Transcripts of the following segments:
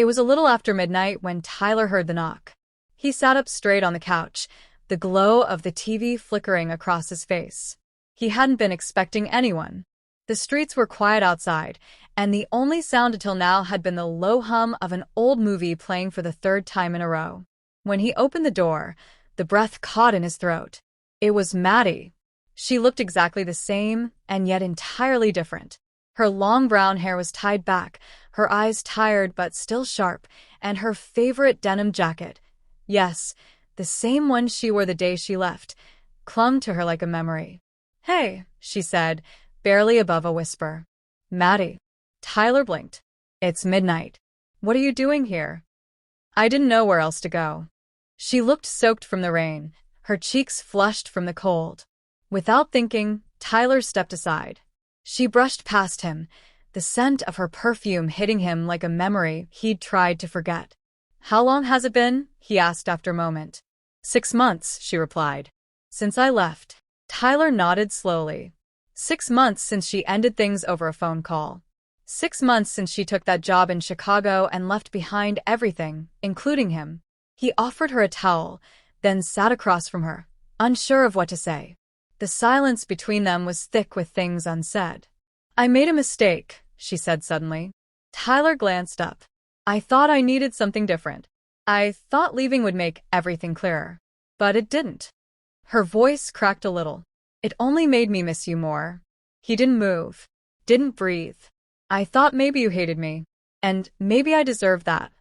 It was a little after midnight when Tyler heard the knock. He sat up straight on the couch, the glow of the TV flickering across his face. He hadn't been expecting anyone. The streets were quiet outside, and the only sound until now had been the low hum of an old movie playing for the third time in a row. When he opened the door, the breath caught in his throat. It was Maddie. She looked exactly the same, and yet entirely different. Her long brown hair was tied back, her eyes tired but still sharp, and her favorite denim jacket, yes, the same one she wore the day she left, clung to her like a memory. "Hey," she said, barely above a whisper. "Maddie." Tyler blinked. "It's midnight. What are you doing here?" "I didn't know where else to go." She looked soaked from the rain, her cheeks flushed from the cold. Without thinking, Tyler stepped aside. She brushed past him, the scent of her perfume hitting him like a memory he'd tried to forget. "How long has it been?" he asked after a moment. 6 months, she replied. "Since I left." Tyler nodded slowly. 6 months since she ended things over a phone call. 6 months since she took that job in Chicago and left behind everything, including him. He offered her a towel, then sat across from her, unsure of what to say. The silence between them was thick with things unsaid. "I made a mistake," she said suddenly. Tyler glanced up. "I thought I needed something different. I thought leaving would make everything clearer. But it didn't." Her voice cracked a little. "It only made me miss you more." He didn't move, didn't breathe. "I thought maybe you hated me, and maybe I deserved that.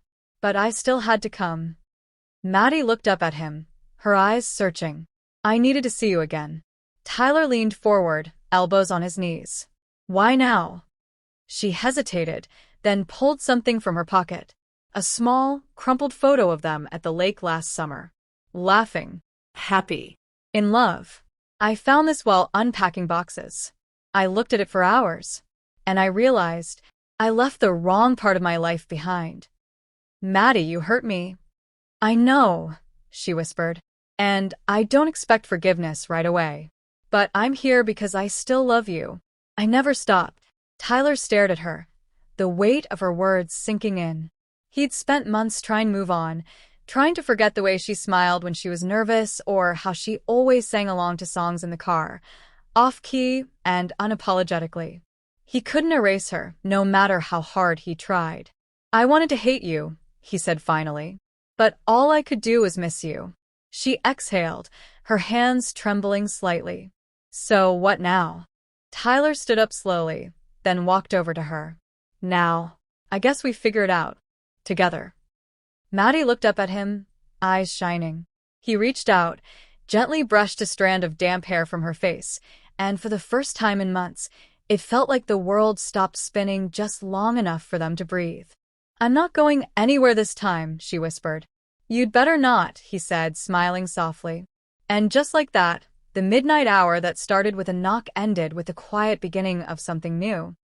But I still had to come." Maddie looked up at him, her eyes searching. "I needed to see you again." Tyler leaned forward, elbows on his knees. "Why now?" She hesitated, then pulled something from her pocket. A small, crumpled photo of them at the lake last summer. Laughing. Happy. In love. "I found this while unpacking boxes. I looked at it for hours. And I realized I left the wrong part of my life behind." "Maddie, you hurt me." "I know," she whispered. "And I don't expect forgiveness right away. But I'm here because I still love you. I never stopped." Tyler stared at her, the weight of her words sinking in. He'd spent months trying to move on, trying to forget the way she smiled when she was nervous or how she always sang along to songs in the car, off-key and unapologetically. He couldn't erase her, no matter how hard he tried. "I wanted to hate you," he said finally. "But all I could do was miss you." She exhaled, her hands trembling slightly. "So what now?" Tyler stood up slowly, then walked over to her. "Now, I guess we figure it out. Together." Maddie looked up at him, eyes shining. He reached out, gently brushed a strand of damp hair from her face, and for the first time in months, it felt like the world stopped spinning just long enough for them to breathe. "I'm not going anywhere this time," she whispered. "You'd better not," he said, smiling softly. And just like that, the midnight hour that started with a knock ended with the quiet beginning of something new.